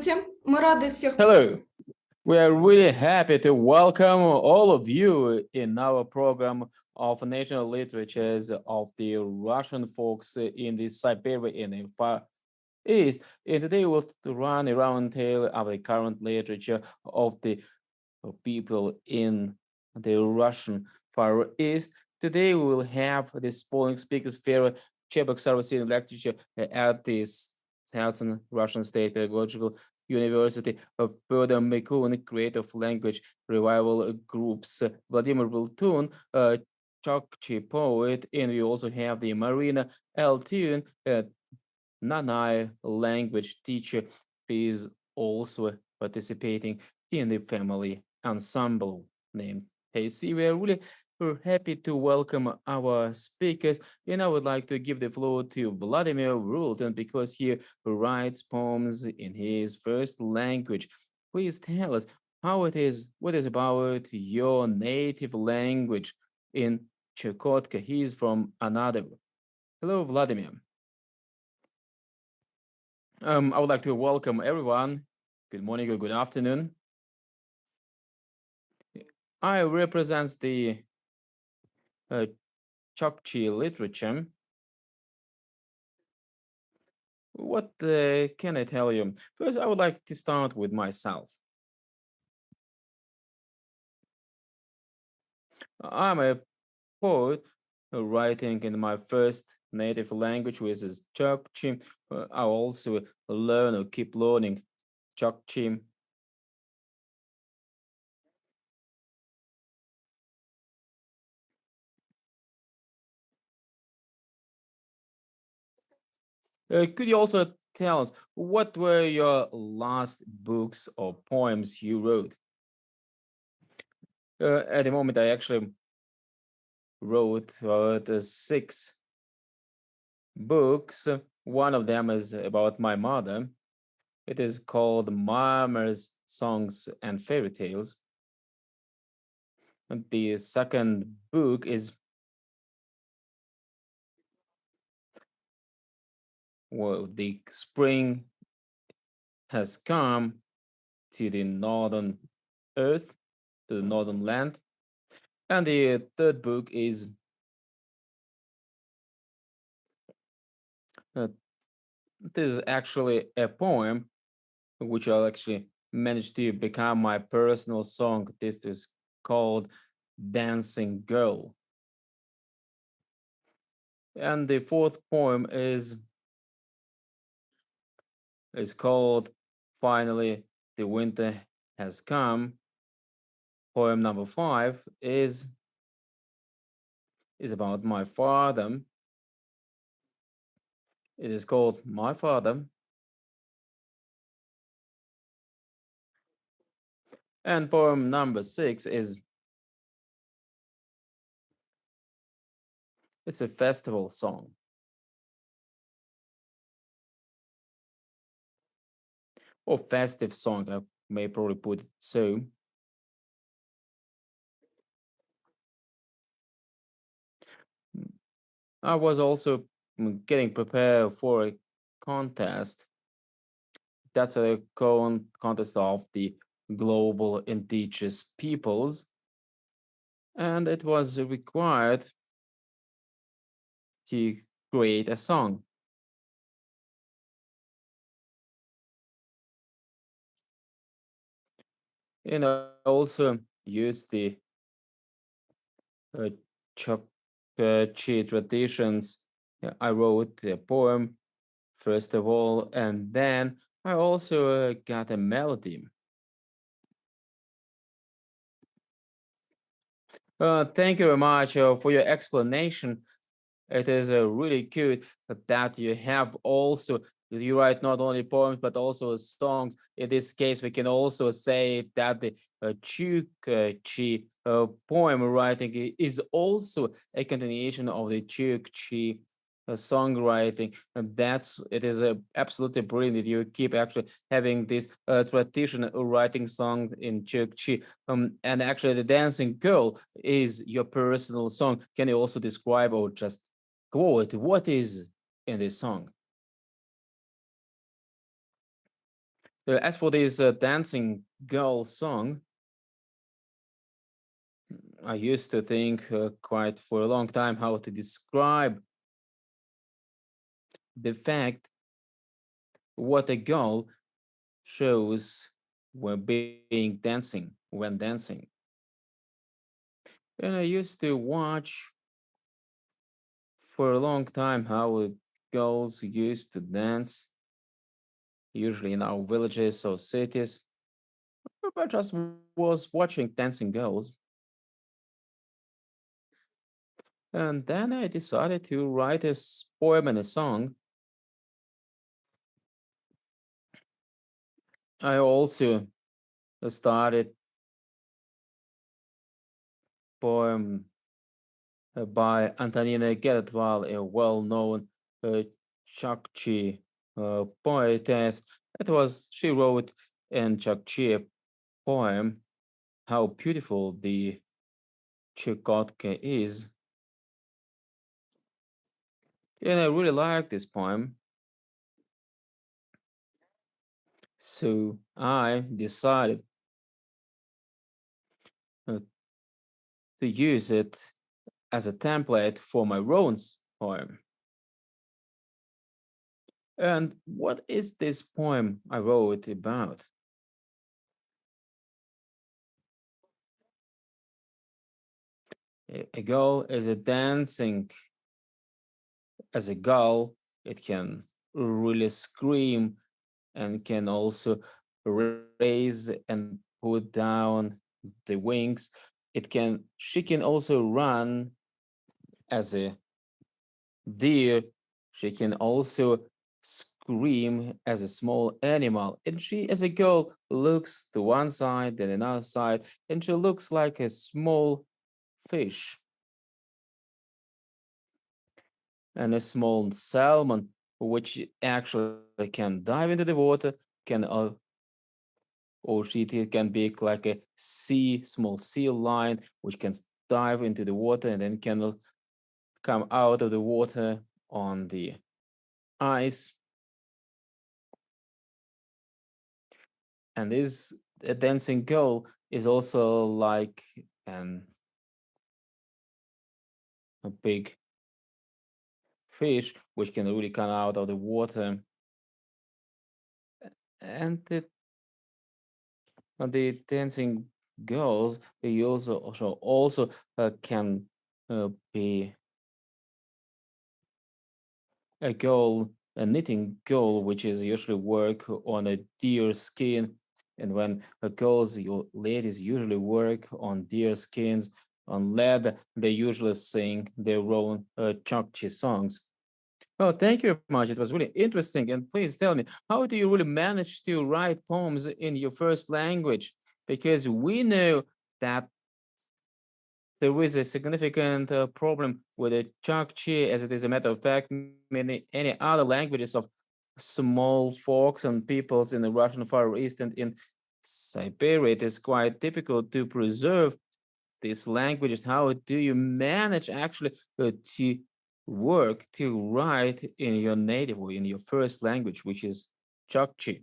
Hello. We are really happy to welcome all of you in our program of national literatures of the Russian folks in the Siberia in the Far East. And today we'll run a round tale of the current literature of the people in the Russian Far East. Today we will have the following speakers: Vera Chebok, Sarvasina lecture at the Southern Russian State Pedagogical University of Further Mikun, Creative Language Revival Groups, Vladimir Viltun, Chokchi poet, and we also have the Marina Altun, Nanai language teacher. She is also participating in the family ensemble named Casey. We are really happy to welcome our speakers, and I would like to give the floor to Vladimir Rulton because he writes poems in his first language. Please tell us what is about your native language in Chukotka. He is from another. Hello, Vladimir. I would like to welcome everyone. Good morning or good afternoon. I represent the Chukchi literature. What can I tell you? First, I would like to start with myself. I'm a poet writing in my first native language, which is Chukchi. I also learn or keep learning Chukchi. Could you also tell us what were your last books or poems you wrote? At the moment, I actually wrote the 6 books. One of them is about my mother. It is called Mama's Songs and Fairy Tales. And the second book is The Spring Has Come to the Northern Earth, to the Northern Land. And the third book is this is actually a poem which I'll actually manage to become my personal song. This is called Dancing Girl. And the fourth poem is called Finally the Winter Has Come. Poem number 5 is about my father. It is called My Father. And poem number 6 is it's a festival song. Or festive song, I may probably put it so. I was also getting prepared for a contest. That's a contest of the global indigenous peoples. And it was required to create a song. And I also used the Chukchi traditions. I wrote a poem, first of all, and then I also got a melody. Thank you very much for your explanation. It is really good that you have also, you write not only poems, but also songs. In this case, we can also say that the Chukchi poem writing is also a continuation of the Chukchi songwriting, and it is absolutely brilliant that you keep actually having this tradition of writing song in Chukchi. And actually, the Dancing Girl is your personal song. Can you also describe or just quote what is in this song? As for this dancing girl song, I used to think quite for a long time how to describe the fact what a girl shows when when dancing. And I used to watch for a long time how girls used to dance, usually in our villages or cities. I just was watching dancing girls, and then I decided to write a poem and a song. I also started poem by Antonina Gettwal, a well-known uh, Chukchi poetess. She wrote in Chukchi a poem how beautiful the Chukotka is. And I really like this poem. So I decided uh, to use it as a template for my Rones poem. And what is this poem I wrote about? A girl is a dancing as a gull. It can really scream and can also raise and put down the wings. She can also run as a deer. She can also scream as a small animal. And she, as a girl, looks to one side, then another side, and she looks like a small fish and a small salmon, which actually can dive into the water, can or can be like a small sea lion, which can dive into the water and then can come out of the water on the ice. And this a dancing girl is also like an a big fish which can really come out of the water. And the dancing girls they also can be a girl, a knitting girl, which is usually work on a deer skin. And when ladies usually work on deer skins, on lead, they usually sing their own Chukchi songs. Oh, thank you very much. It was really interesting. And please tell me, how do you really manage to write poems in your first language? Because we know that there is a significant problem with the Chukchi, as it is a matter of fact, any other languages of small folks and peoples in the Russian Far East and in Siberia. It is quite difficult to preserve these languages. How do you manage actually to work to write in your native or in your first language, which is Chukchi?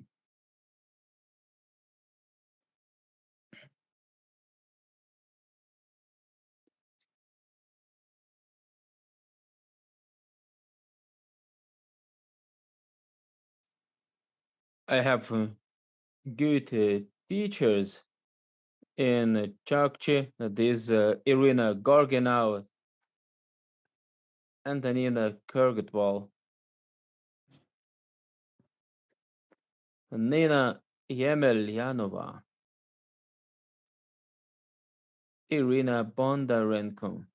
I have good teachers in Chukchi. This Irina Gorginov, Antonina Kurgatwal, Nina Yemelyanova, Irina Bondarenko,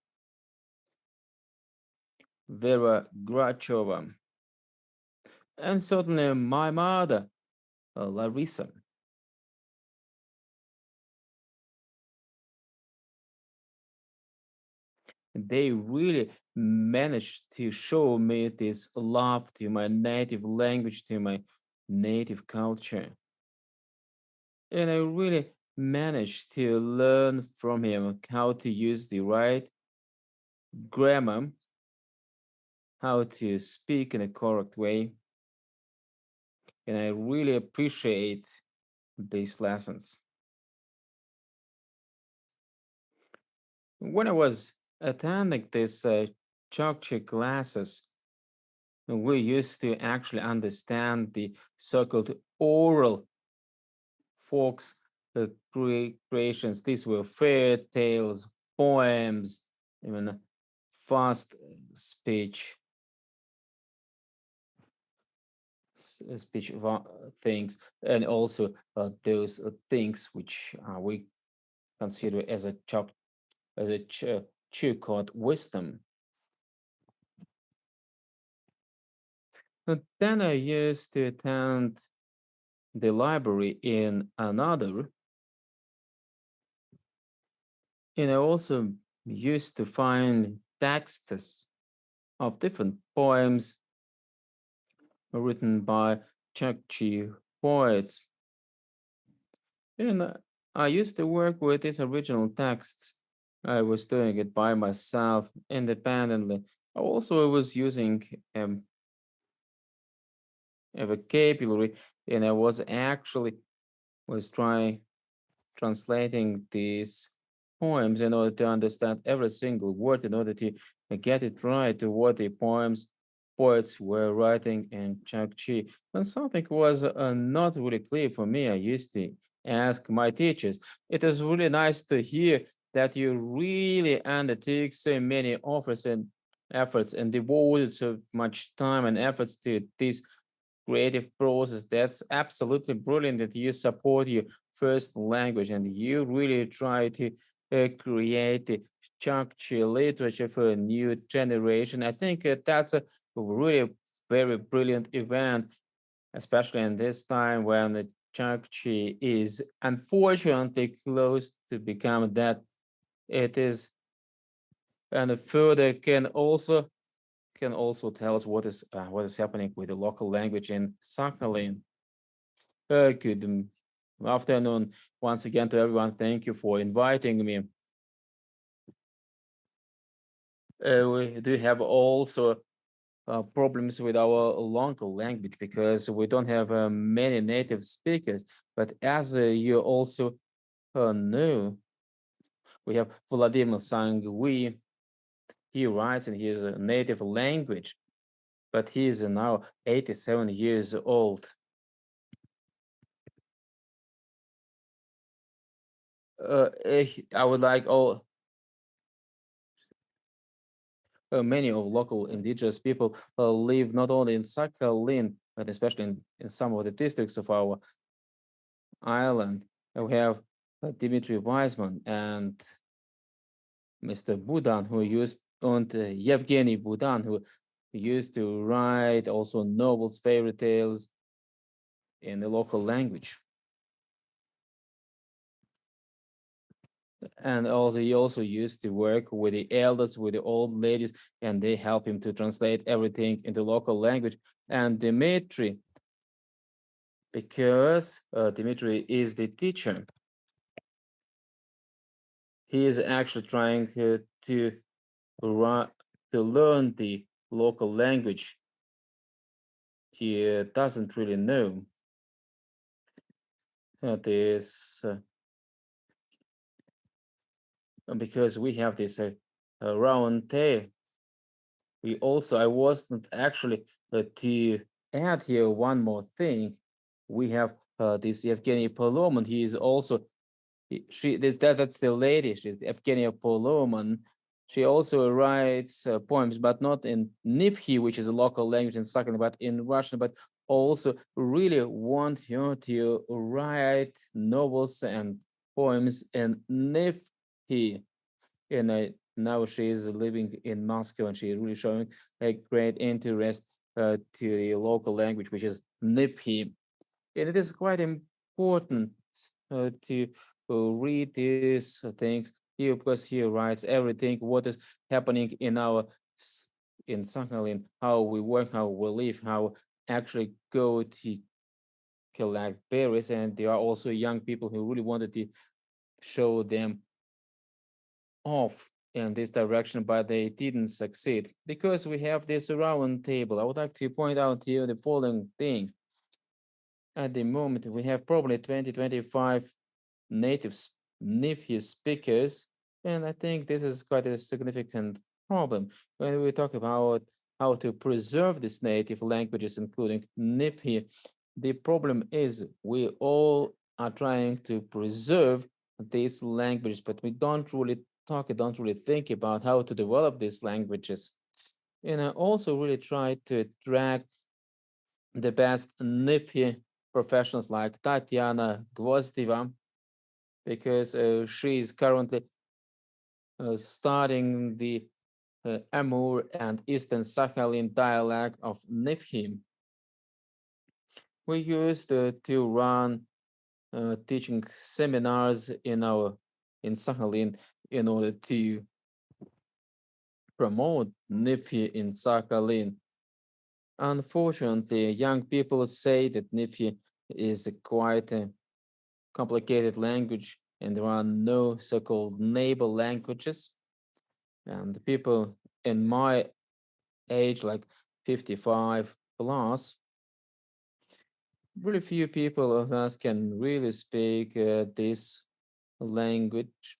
Vera Grachova, and certainly my mother, Larissa. They really managed to show me this love to my native language, to my native culture. And I really managed to learn from him how to use the right grammar, how to speak in a correct way, and I really appreciate these lessons. When I was attending these Chukchi classes, we used to actually understand the so-called oral folks creations. These were fairy tales, poems, even fast speech, things, and also those things which we consider as a Chukot wisdom. And then I used to attend the library in another, and I also used to find texts of different poems written by Chukchi poets. And I used to work with these original texts. I was doing it by myself independently. I also was using a vocabulary, and I was actually was trying translating these poems in order to understand every single word in order to get it right to what the poets were writing in Chukchi. When something was not really clear for me, I used to ask my teachers. It is really nice to hear that you really undertook so many offers and efforts and devoted so much time and efforts to this creative process. That's absolutely brilliant that you support your first language and you really try to create the Chukchi literature for a new generation. I think that's a really very brilliant event, especially in this time when the Chukchi is unfortunately close to become that. It is, and further can also tell us what is happening with the local language in Sakhalin. Good afternoon once again to everyone. Thank you for inviting me. We do have also problems with our local language because we don't have many native speakers. But as you also know, we have Vladimir Sangui. He writes in his native language, but he is now 87 years old. I would like all many of local indigenous people live not only in Sakhalin, but especially in some of the districts of our island. We have Dmitry Weisman and Mr. Budan, who used, and Yevgeny Budan, who used to write also novels, fairy tales in the local language. And also he also used to work with the elders, with the old ladies, and they help him to translate everything into local language. And Dimitri, because Dimitri is the teacher, he is actually trying ru- to learn the local language. He doesn't really know this because we have this round tail. We also, I wasn't actually to add here one more thing. We have this Evgeny Poloman. He is also she this that's the lady. She's Evgenia Poloman. She also writes poems, but not in Nivhi, which is a local language in Sakhalin, but in Russian. But also really want her to write novels and poems in Nivhi. And now she is living in Moscow, and she is really showing a great interest to the local language, which is Nivhi. And it is quite important to read these things here because he writes everything what is happening in our in Sakhalin, how we work, how we live, how actually go to collect berries, and there are also young people who really wanted to show them off in this direction, but they didn't succeed because we have this round table. I would like to point out here the following thing. At the moment, we have probably 20-25 native native speakers, and I think this is quite a significant problem when we talk about how to preserve these native languages, including NIFI. The problem is we all are trying to preserve these languages, but we don't really think about how to develop these languages. And I also really try to attract the best NIFI professionals like Tatiana Gvozdeva, because she is currently studying the Amur and Eastern Sakhalin dialect of NIFI. We used to run teaching seminars in Sakhalin in order to promote NIFI in Sakhalin. Unfortunately, young people say that NIFI is quite a complicated language and there are no so-called neighbor languages. And the people in my age, like 55 plus, really few people of us can really speak this language.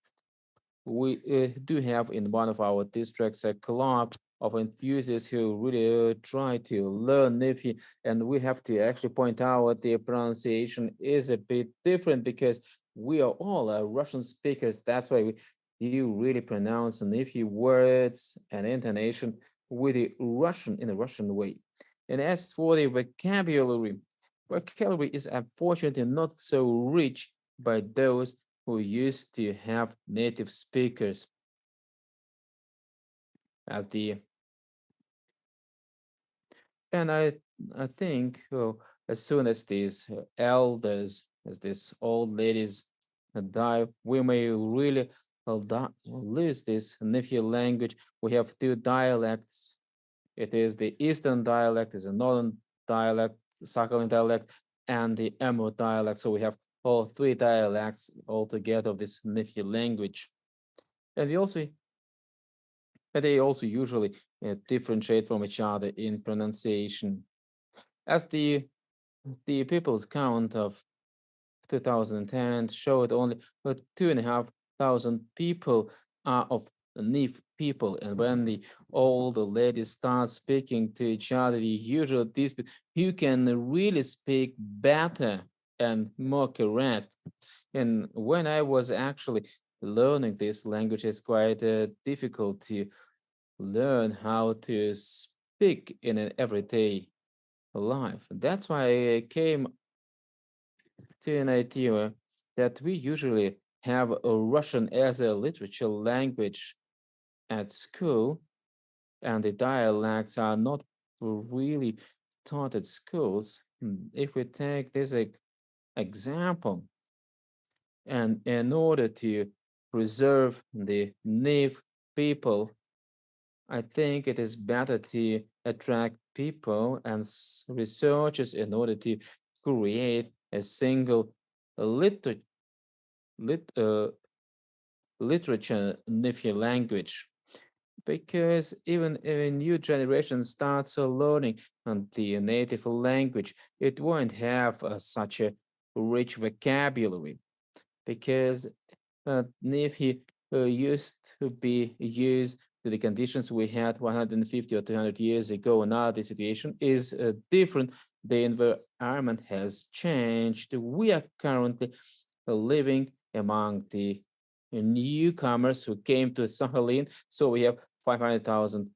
We do have in one of our districts a club of enthusiasts who really try to learn Nifi, and we have to actually point out the pronunciation is a bit different because we are all Russian speakers. That's why we do really pronounce Nifi words and intonation with the Russian in a Russian way. And as for the vocabulary, vocabulary is unfortunately not so rich by those who used to have native speakers as the and I think as soon as these elders as these old ladies die, we may really lose this nephew language. We have two dialects. It is the eastern dialect, is a northern dialect, Sakhalin dialect, and the Amur dialect. So we have all three dialects altogether of this nephew language. And we also but they also usually differentiate from each other in pronunciation. As the people's count of 2010 showed, only 2,500 people are of Nif people, and when the old ladies start speaking to each other, the usual dispute who can really speak better and more correct. And when I was actually learning this language, it's quite difficult to learn how to speak in an everyday life. That's why I came to an idea that we usually have a Russian as a literature language at school, and the dialects are not really taught at schools. If we take this example, and in order to preserve the native people, I think it is better to attract people and researchers in order to create a single liter lit, literature Nifi language. Because even if a new generation starts learning the native language, it won't have such a rich vocabulary. Because Nifi used to be used to the conditions we had 150 or 200 years ago. Now the situation is different. The environment has changed. We are currently living among the newcomers who came to Sakhalin. So we have 500,000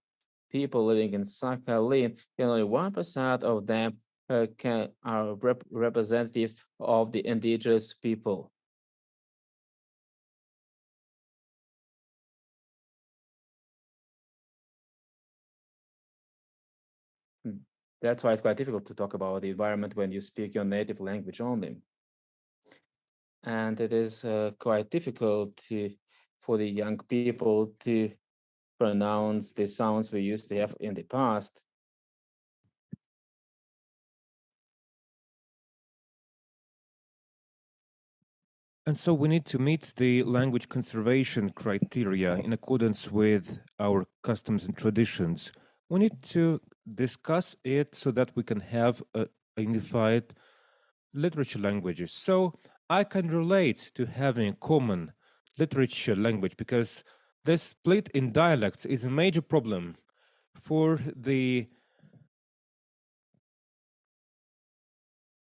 people living in Sakhalin, and only 1% of them are representatives of the indigenous people. Hmm. That's why it's quite difficult to talk about the environment when you speak your native language only. And it is quite difficult for the young people to pronounce the sounds we used to have in the past. And so we need to meet the language conservation criteria in accordance with our customs and traditions. We need to discuss it so that we can have a unified literature languages. So I can relate to having a common literature language because the split in dialects is a major problem for the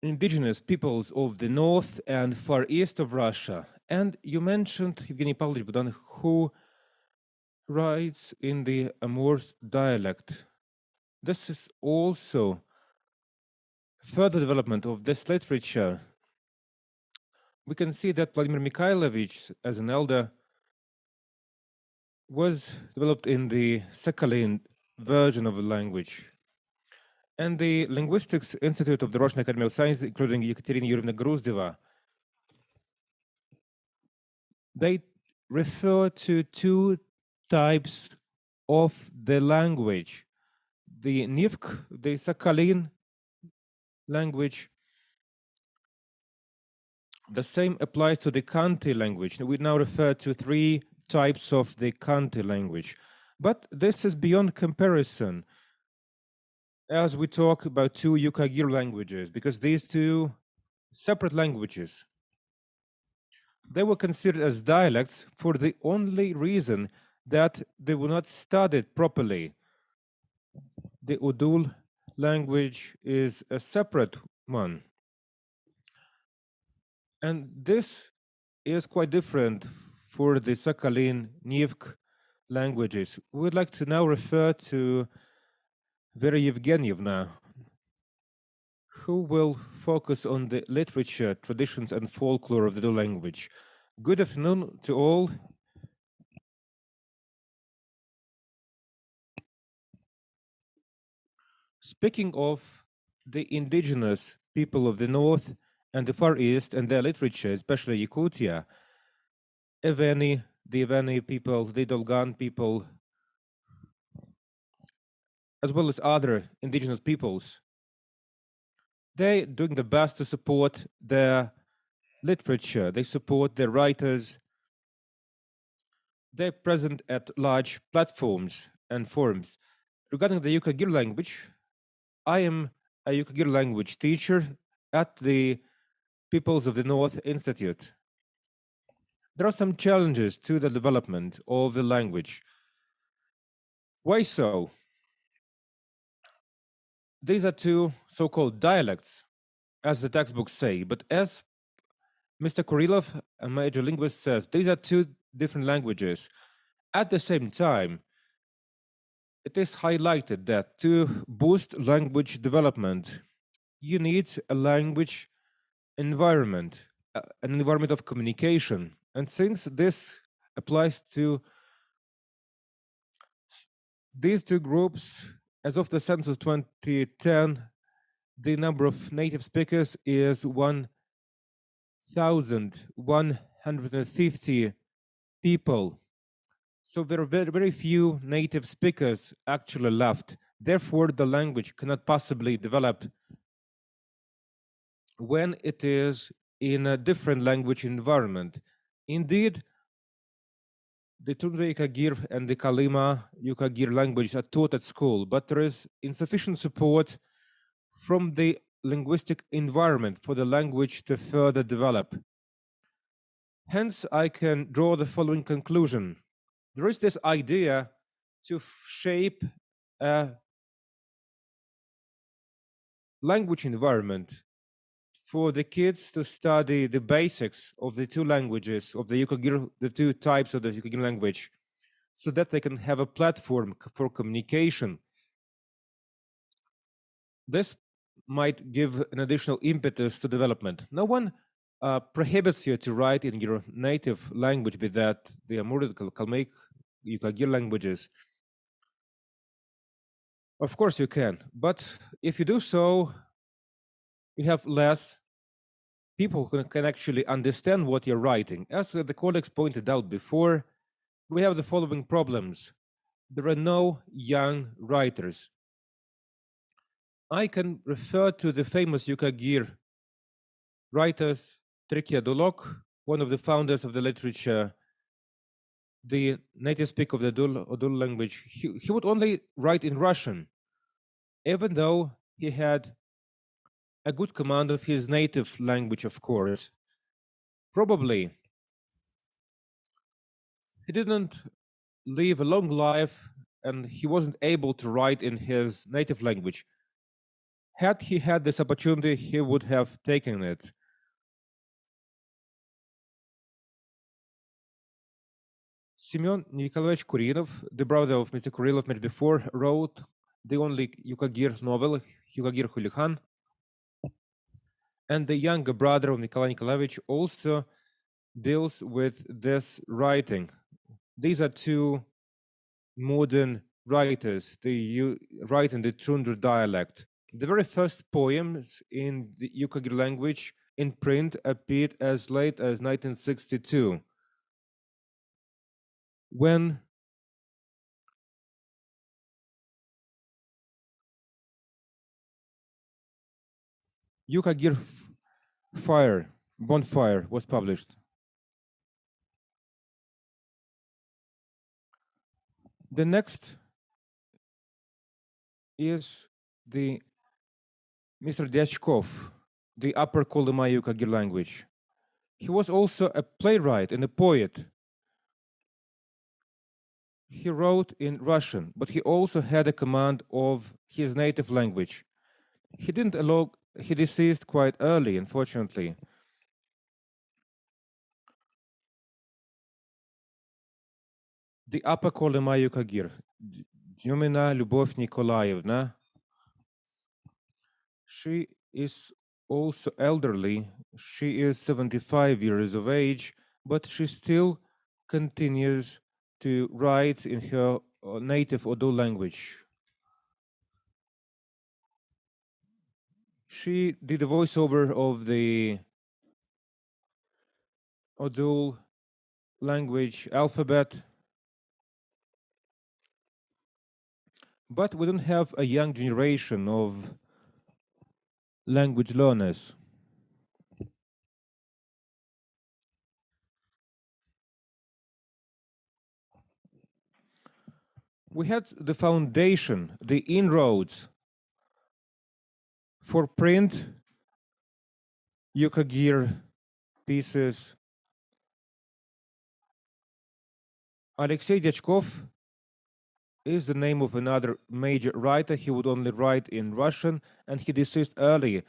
indigenous peoples of the north and far east of Russia. And you mentioned Evgeny Pavlovich Budan, who writes in the Amursk dialect. This is also further development of this literature. We can see that Vladimir Mikhailovich, as an elder, was developed in the Sakhalin version of the language. And the Linguistics Institute of the Russian Academy of Science, including Ekaterina Yuryevna Gruzdeva, they refer to two types of the language. The Nivk, the Sakhalin language, the same applies to the Khanty language. We now refer to three types of the Khanty language. But this is beyond comparison as we talk about two Yukagir languages, because these two separate languages, they were considered as dialects for the only reason that they were not studied properly. The Udul language is a separate one. And this is quite different for the Sakhalin Nivk languages. We would like to now refer to Vera Yevgenyevna, who will focus on the literature, traditions, and folklore of the Udul language. Good afternoon to all. Speaking of the indigenous people of the North and the Far East and their literature, especially Yakutia, Eveni, the Eveni people, the Dolgan people, as well as other indigenous peoples, they're doing the best to support their literature. They support their writers. They're present at large platforms and forums. Regarding the Yukagir language, I am a Yukagir language teacher at the Peoples of the North Institute. There are some challenges to the development of the language. Why so? These are two so-called dialects, as the textbooks say, but as Mr. Kurilov, a major linguist, says, these are two different languages. At the same time, it is highlighted that to boost language development, you need a language environment, an environment of communication. And since this applies to these two groups, as of the census 2010, the number of native speakers is 1,150 people. So there are very, very few native speakers actually left. Therefore, the language cannot possibly develop when it is in a different language environment. Indeed, the Tundra Yukagir and the Kalima Yukagir language are taught at school, but there is insufficient support from the linguistic environment for the language to further develop. Hence, I can draw the following conclusion. There is this idea to shape a language environment for the kids to study the basics of the two languages of the Yukagir, the two types of the Yukagir language, so that they can have a platform for communication. This might give an additional impetus to development. No one prohibits you to write in your native language, be that the Amur, Kalmyk, Yukagir languages. Of course you can, but if you do so, you have less people who can actually understand what you're writing. As the colleagues pointed out before, we have the following problems. There are no young writers. I can refer to the famous Yukagir writers, Trikia Dulok, one of the founders of the literature, the native speaker of the Udul language. He would only write in Russian, even though he had a good command of his native language, of course. Probably he didn't live a long life and he wasn't able to write in his native language. Had he had this opportunity, he would have taken it. Semyon Nikolaevich Kurinov, the brother of Mr. Kurilov met before, wrote the only Yukagir novel, Yukagir Hulikhan. And the younger brother of Nikolai Nikolaevich also deals with this writing. These are two modern writers. They write in the Tundra dialect. The very first poems in the Yukagir language in print appeared as late as 1962, when Yukagir Bonfire was published. The next is the Mr. Dyachkov, the Upper Kolymai Yukagir language. He was also a playwright and a poet. He wrote in Russian, but he also had a command of his native language. He deceased quite early, unfortunately. The Upper Kolymai Yukagir, Dyumina Lyubov Nikolaevna. She is also elderly. She is 75 years of age, but she still continues to write in her native Odo language. She did the voiceover of the Odo language alphabet, but we don't have a young generation of language learners. We had the foundation, the inroads for print Yukagir pieces. Alexei Dyachkov is the name of another major writer. He would only write in Russian, and he deceased early.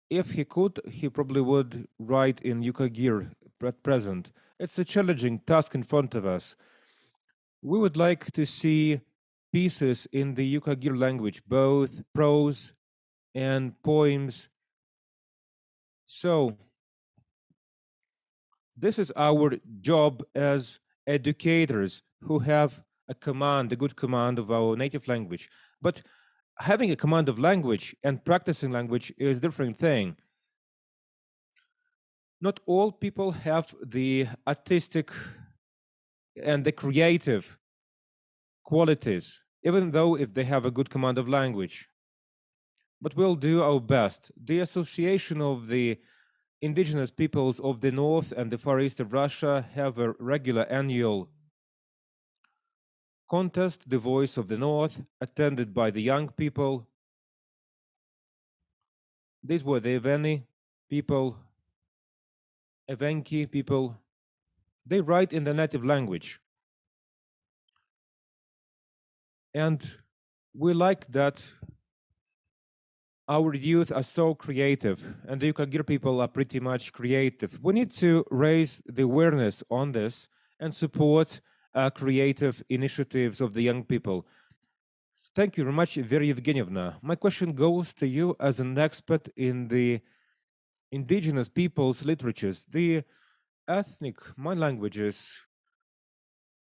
If he could, he probably would write in Yukagir at present. It's a challenging task in front of us. We would like to see pieces in the Yukagir language, both prose and poems. So, this is our job as educators who have a good command of our native language. But having a command of language and practicing language is a different thing. Not all people have the artistic and the creative qualities, even though if they have a good command of language. But we'll do our best. The Association of the Indigenous Peoples of the North and the Far East of Russia have a regular annual contest, The Voice of the North, attended by the young people. These were the Eveni people, Evenki people. They write in the native language. And we like that our youth are so creative, and the Yukagir people are pretty much creative. We need to raise the awareness on this and support creative initiatives of the young people. Thank you very much, Vera Evgenievna. My question goes to you as an expert in the indigenous peoples' literatures. The ethnic minor languages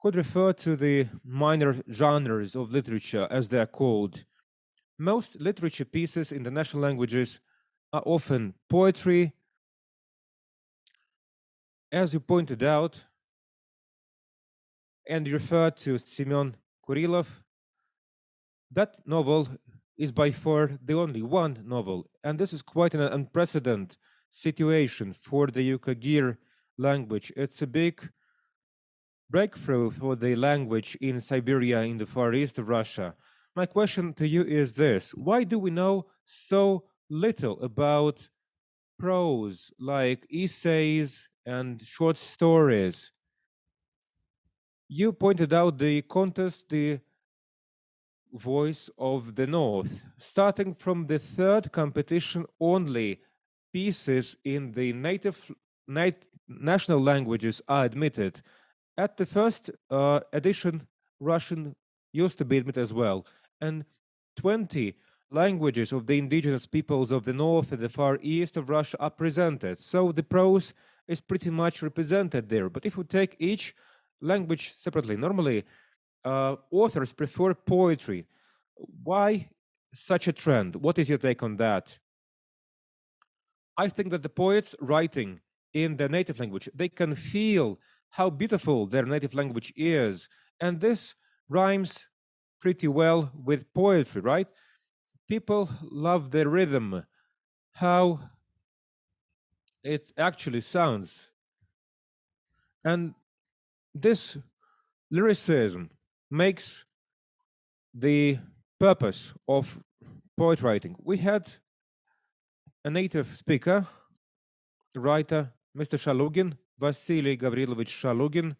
could refer to the minor genres of literature, as they are called. Most literature pieces in the national languages are often poetry. As you pointed out, and referred to Semyon Kurilov, that novel is by far the only one novel, and this is quite an unprecedented situation for the Yukagir language. It's a big breakthrough for the language in Siberia, in the Far East of Russia. My question to you is this: why do we know so little about prose like essays and short stories. You pointed out the contest, the Voice of the North. Starting from the third competition, only pieces in the national languages are admitted. At the first edition, Russian used to be admitted as well, and 20 languages of the indigenous peoples of the north and the far east of Russia are presented. So the prose is pretty much represented there. But if we take each language separately, normally authors prefer poetry. Why such a trend? What is your take on that? I think that the poets writing in their native language, they can feel how beautiful their native language is. And this rhymes pretty well with poetry, right? People love the rhythm, how it actually sounds. And this lyricism makes the purpose of poet writing. We had a native speaker, writer, Mr. Shalugin, Vasily Gavrilovich Shalugin.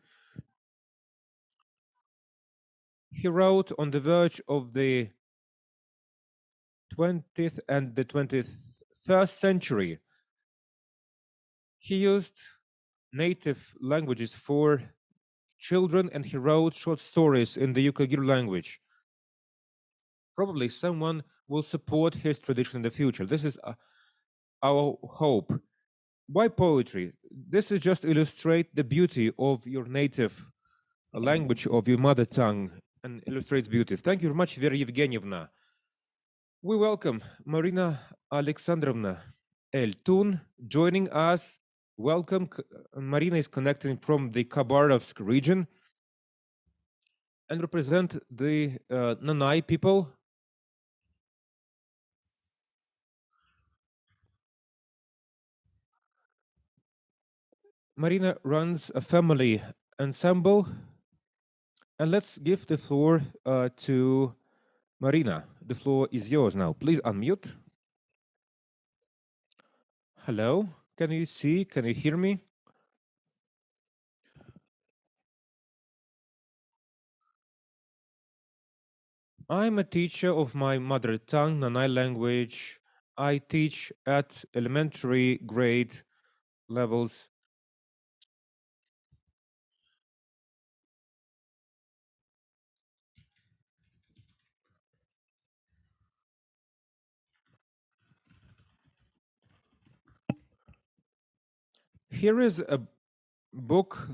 He wrote on the verge of the 20th and the 21st century. He used native languages for children and he wrote short stories in the Yukagir language. Probably someone will support his tradition in the future. This is our hope. Why poetry? This is just to illustrate the beauty of your native language, of your mother tongue, and illustrates beauty. Thank you very much, Vera Evgenievna. We welcome Marina Alexandrovna Eltun joining us. Welcome. Marina is connecting from the Khabarovsk region and represent the Nanai people. Marina runs a family ensemble. And let's give the floor to Marina. The floor is yours now. Please unmute. Hello. Can you see? Can you hear me? I'm a teacher of my mother tongue, Nanai language. I teach at elementary grade levels. Here is a book,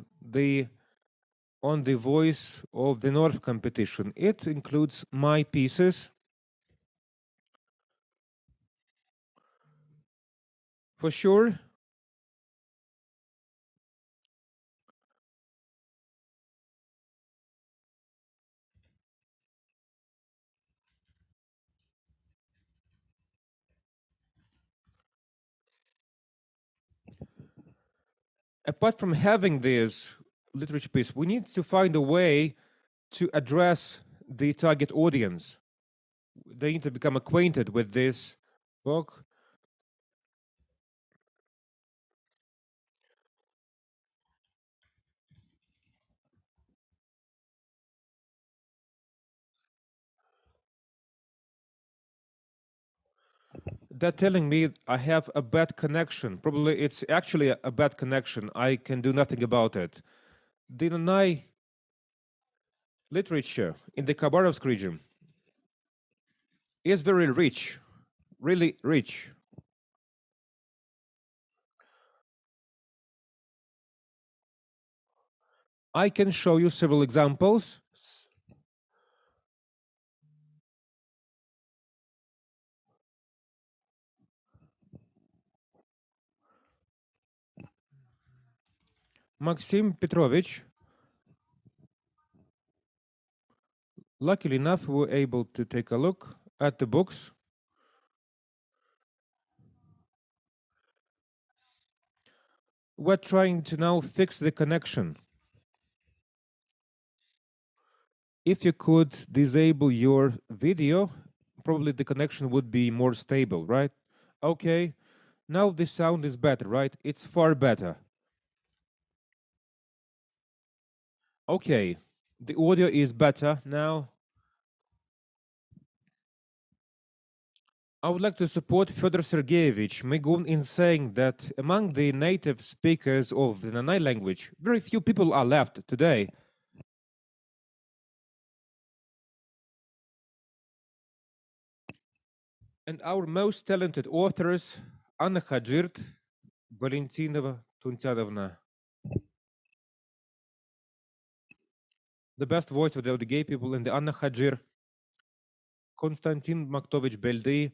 on the Voice of the North competition. It includes my pieces. For sure, apart from having this literature piece, we need to find a way to address the target audience. They need to become acquainted with this book. They're telling me I have a bad connection. Probably it's actually a bad connection. I can do nothing about it. The Nanai literature in the Khabarovsk region is very rich, really rich. I can show you several examples. Maxim Petrovich, luckily enough, we were able to take a look at the books. We're trying to now fix the connection. If you could disable your video, probably the connection would be more stable, right? Okay, now the sound is better, right? It's far better. Okay, the audio is better now. I would like to support Fyodor Sergeyevich Migun in saying that among the native speakers of the Nanai language, very few people are left today. And our most talented authors, Anna Khajirt, Valentinova Tuntianovna, the best voice of the gay people in the Anna Khajir, Konstantin Maktovich Beldi,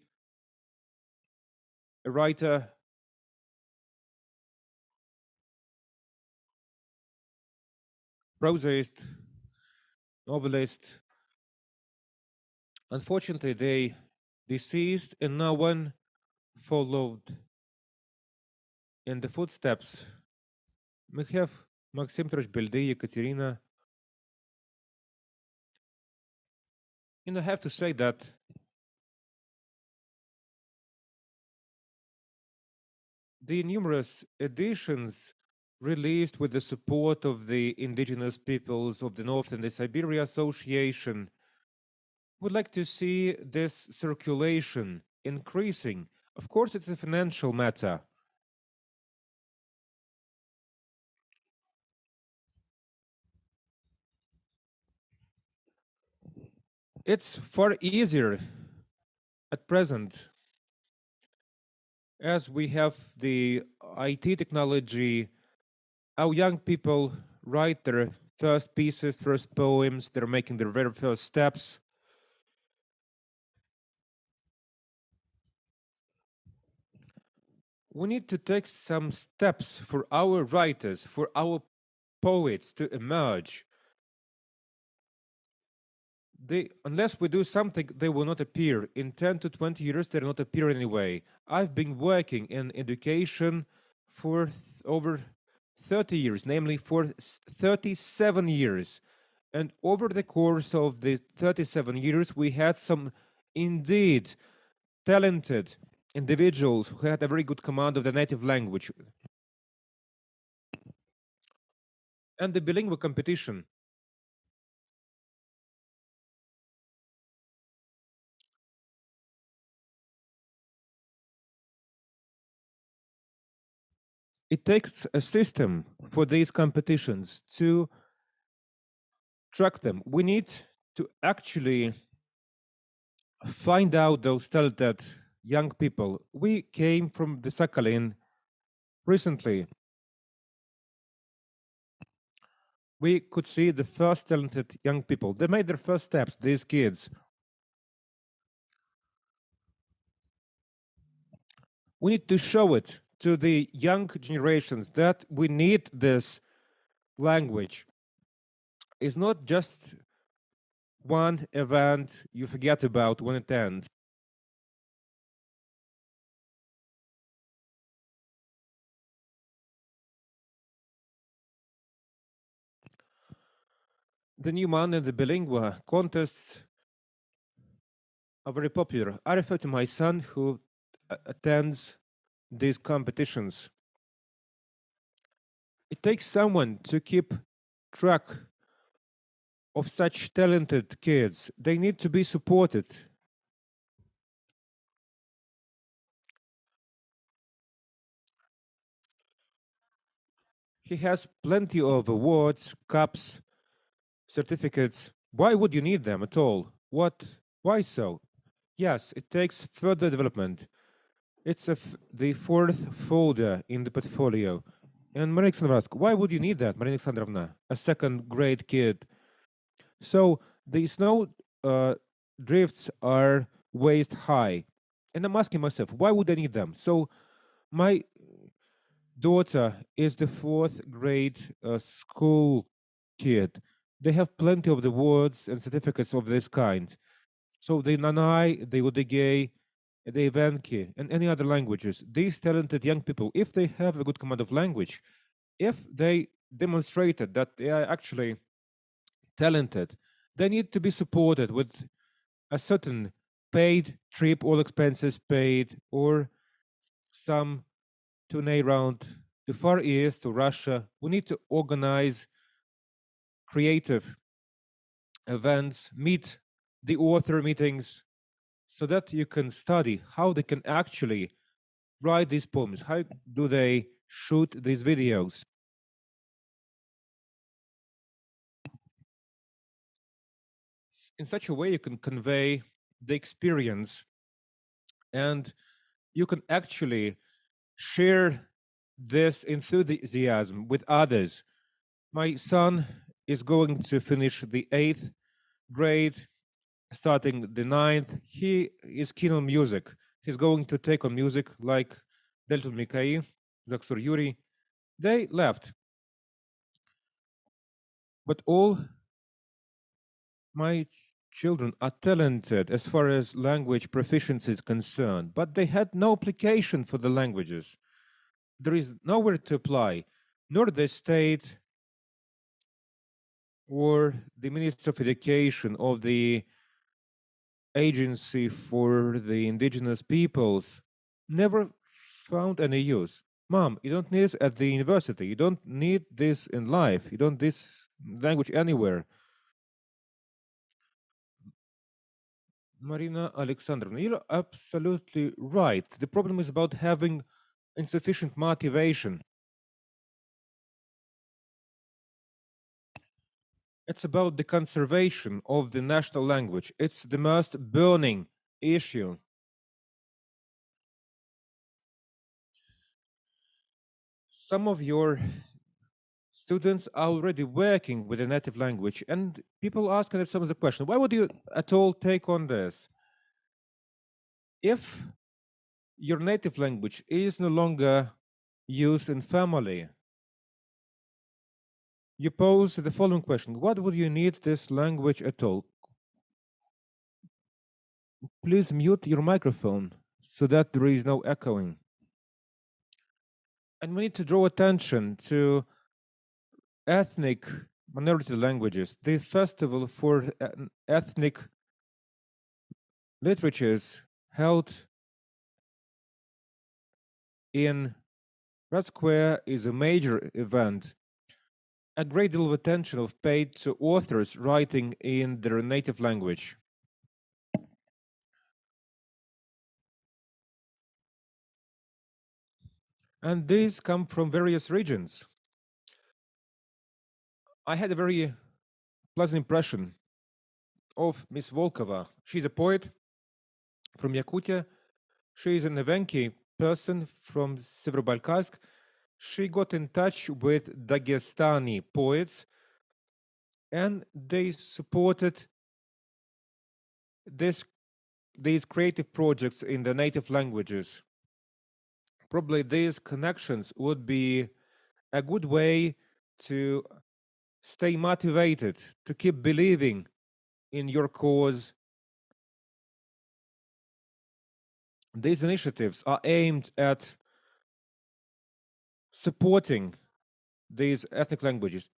a writer, prosaist, novelist. Unfortunately, they deceased and no one followed in the footsteps. We have Maxim Petrovich Beldi, Ekaterina. And I have to say that the numerous editions released with the support of the indigenous peoples of the North and the Siberia Association would like to see this circulation increasing. Of course, it's a financial matter. It's far easier at present as we have the IT technology. Our young people write their first pieces, first poems, they're making their very first steps. We need to take some steps for our writers, for our poets to emerge. Unless we do something, they will not appear. In 10 to 20 years, they'll not appear anyway. I've been working in education for over 30 years, namely for 37 years. And over the course of the 37 years, we had some indeed talented individuals who had a very good command of the native language. And the bilingual competition. It takes a system for these competitions to track them. We need to actually find out those talented young people. We came from the Sakhalin recently. We could see the first talented young people. They made their first steps, these kids. We need to show it to the young generations that we need this language. It's not just one event you forget about when it ends. The Newman and the Bilingua contests are very popular. I refer to my son who attends these competitions. It takes someone to keep track of such talented kids. They need to be supported. He has plenty of awards, cups, certificates. Why would you need them at all? What? Why so? Yes, it takes further development. It's the fourth folder in the portfolio. And Maria Alexandrovna asked, why would you need that, Maria Alexandrovna, a second grade kid? So the snow drifts are waist high. And I'm asking myself, why would I need them? So my daughter is the fourth grade school kid. They have plenty of the awards and certificates of this kind. So the Nanai, the Udigay, the Evenki, and any other languages, these talented young people, if they have a good command of language, if they demonstrated that they are actually talented, they need to be supported with a certain paid trip, all expenses paid, or some tourney around the Far East to Russia. We need to organize creative events, meet the author meetings, so that you can study how they can actually write these poems, how do they shoot these videos. In such a way, you can convey the experience and you can actually share this enthusiasm with others. My son is going to finish the 8th grade, starting the 9th. He is keen on music. He's going to take on music like Delton Mikai, Zaksur Yuri. They left. But all my children are talented as far as language proficiency is concerned, but they had no application for the languages. There is nowhere to apply, nor the state or the Minister of Education of the Agency for the Indigenous Peoples never found any use. Mom, you don't need this at the university. You don't need this in life. You don't need this language anywhere. Marina Alexandrovna, you're absolutely right. The problem is about having insufficient motivation. It's about the conservation of the national language. It's the most burning issue. Some of your students are already working with a native language, and people ask themselves the question, why would you at all take on this? If your native language is no longer used in family, you pose the following question: what would you need this language at all? Please mute your microphone so that there is no echoing. And we need to draw attention to ethnic minority languages. The Festival for Ethnic Literatures held in Red Square is a major event. A great deal of attention is paid to authors writing in their native language. And these come from various regions. I had a very pleasant impression of Miss Volkova. She's a poet from Yakutia. She is an Evenki person from Severobalkazsk. She got in touch with Dagestani poets and they supported these creative projects in the native languages. Probably these connections would be a good way to stay motivated, to keep believing in your cause. These initiatives are aimed at supporting these ethnic languages.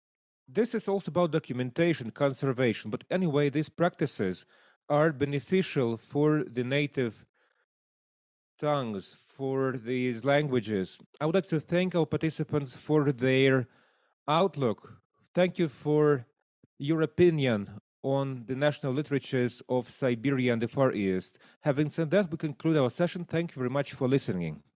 This is also about documentation, conservation, but anyway, these practices are beneficial for the native tongues, for these languages. I would like to thank our participants for their outlook. Thank you for your opinion on the national literatures of Siberia and the Far East. Having said that, we conclude our session. Thank you very much for listening.